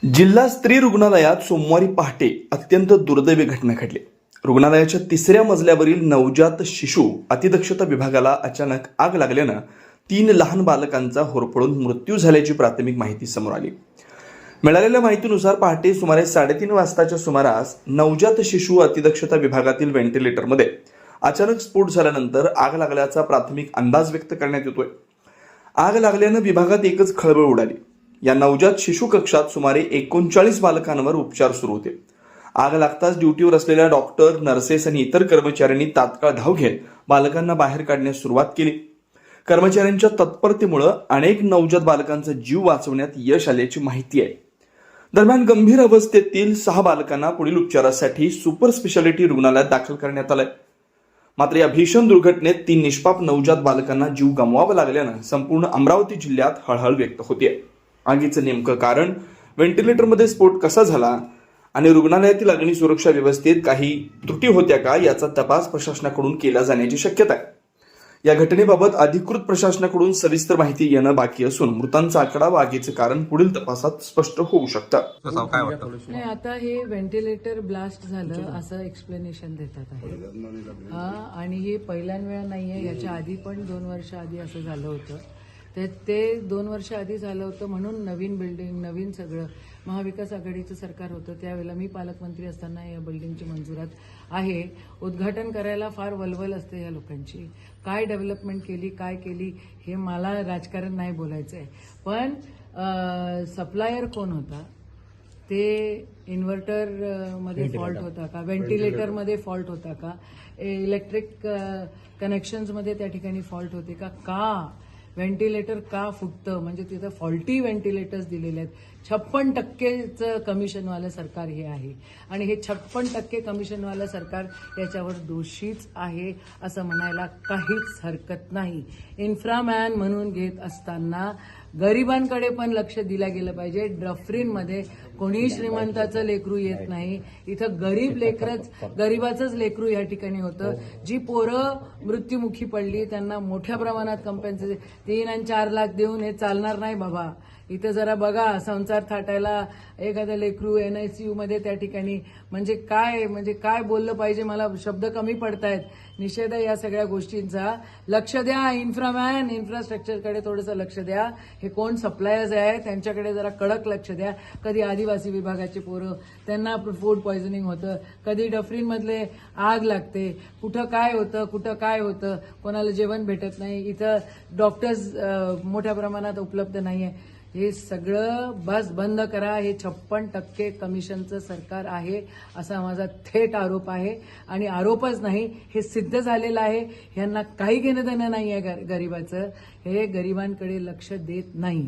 जिल्हा स्त्री रुग्णालयात सोमवारी पहाटे अत्यंत दुर्दैवी घटना घडली। रुग्णालयाच्या 3ऱ्या मजल्यावरील नवजात शिशु अतिदक्षता विभागाला अचानक आग लागल्यानं 3 लहान बालकांचा होरपळून मृत्यू झाल्याची प्राथमिक माहिती समोर आली। मिळालेल्या माहितीनुसार पहाटे सुमारे 3:30 वाजताच्या सुमारास नवजात शिशु अतिदक्षता विभागातील व्हेंटिलेटरमध्ये अचानक स्फोट झाल्यानंतर आग लागल्याचा प्राथमिक अंदाज व्यक्त करण्यात येतोय। आग लागल्यानं विभागात एकच खळबळ उडाली। या नवजात शिशु कक्षात सुमारे 39 बालकांवर उपचार सुरू होते। आग लागताच ड्युटीवर असलेल्या डॉक्टर, नर्सेस आणि इतर कर्मचाऱ्यांनी तात्काळ धाव घेत बालकांना बाहेर काढण्यास सुरुवात केली। कर्मचाऱ्यांच्या तत्परतेमुळे अनेक नवजात बालकांचा जीव वाचवण्यात यश आल्याची माहिती आहे। दरम्यान गंभीर अवस्थेतील 6 बालकांना पुढील उपचारासाठी सुपर स्पेशालिटी रुग्णालयात दाखल करण्यात आलंय। मात्र या भीषण दुर्घटनेत 3 निष्पाप नवजात बालकांना जीव गमवावा लागल्यानं संपूर्ण अमरावती जिल्ह्यात हळहळ व्यक्त होते। आगीचं नेमकं कारण, व्हेंटिलेटरमध्ये स्फोट कसा झाला आणि रुग्णालयातील अग्नी सुरक्षा व्यवस्थेत काही त्रुटी होत्या का याचा तपास प्रशासनाकडून केला जाण्याची शक्यता आहे। या घटनेबाबत अधिकृत प्रशासनाकडून सविस्तर माहिती येणं बाकी असून मृतांचा आकडा व आगीचं कारण पुढील तपासात स्पष्ट होऊ शकतं। नाही, आता हे व्हेंटिलेटर ब्लास्ट झालं असं एक्सप्लेनेशन देतात आहे। आणि हे पहिल्याच वेळा नाहीये, याच्या आधी पण 2 वर्ष आधी असं झालं होतं। ते 2 वर्ष आधी झालं होतं म्हणून नवीन बिल्डिंग, नवीन सगळं महाविकास आघाडीचं सरकार होतं त्यावेळेला मी पालकमंत्री असताना या बिल्डिंगची मंजुरात आहे। उद्घाटन करायला फार वलवल असते या लोकांची, काय डेव्हलपमेंट केली, काय केली हे मला राजकारण नाही बोलायचं आहे। पण सप्लायर कोण होता, ते इन्व्हर्टर मध्ये फॉल्ट होता का, व्हेंटिलेटर मध्ये फॉल्ट होता का, इलेक्ट्रिक कनेक्शन्स मध्ये त्या ठिकाणी फॉल्ट होते का व्हेंटिलेटर का फुटतं, म्हणजे तिथं फॉल्टी व्हेंटिलेटर्स दिलेले आहेत। 56% कमिशनवालं सरकार हे आहे आणि हे 56% कमिशनवालं सरकार याच्यावर दोषीच आहे असं म्हणायला काहीच हरकत नाही। इन्फ्रामॅन म्हणून घेत असताना गरिबांकडे पण लक्ष दिलं गेलं पाहिजे। डफरीनमध्ये कोणी श्रीमंताचं लेकरू येत नाही, इथं गरीबाचंच लेकरू या ठिकाणी होतं। जी पोरं मृत्युमुखी पडली त्यांना मोठ्या प्रमाणात कंपेन्सेशन 3 आणि 4 लाख देऊन हे चालणार नाही बाबा। इथं जरा बघा, संसार थाटायला एखादं लेकरू NICU मध्ये त्या ठिकाणी म्हणजे काय बोललं पाहिजे, मला शब्द कमी पडतायत। निषेध आहे या सगळ्या गोष्टींचा। लक्ष द्या, इन्फ्रामॅन इन्फ्रास्ट्रक्चरकडे थोडंसं लक्ष द्या। हे कोण सप्लायर्स आहे त्यांच्याकडे जरा कडक लक्ष द्या। कधी आदिवासी विभागाचे पोरं त्यांना फूड पॉयझनिंग होतं, कधी डफरीनमधले आग लागते, कुठं काय होतं, कोणाला जेवण भेटत नाही, इथं डॉक्टर्स मोठ्या प्रमाणात उपलब्ध नाहीये। हे सगळं बंद करा। हे 56% कमिशनचं सरकार आहे असा माझा थेट आरोप आहे आणि आरोपच नाही, हे सिद्ध झालेलं आहे। ह्यांना काही घेणं देणं नाही आहे गरिबाचं, हे गरिबांकडे लक्ष देत नाही।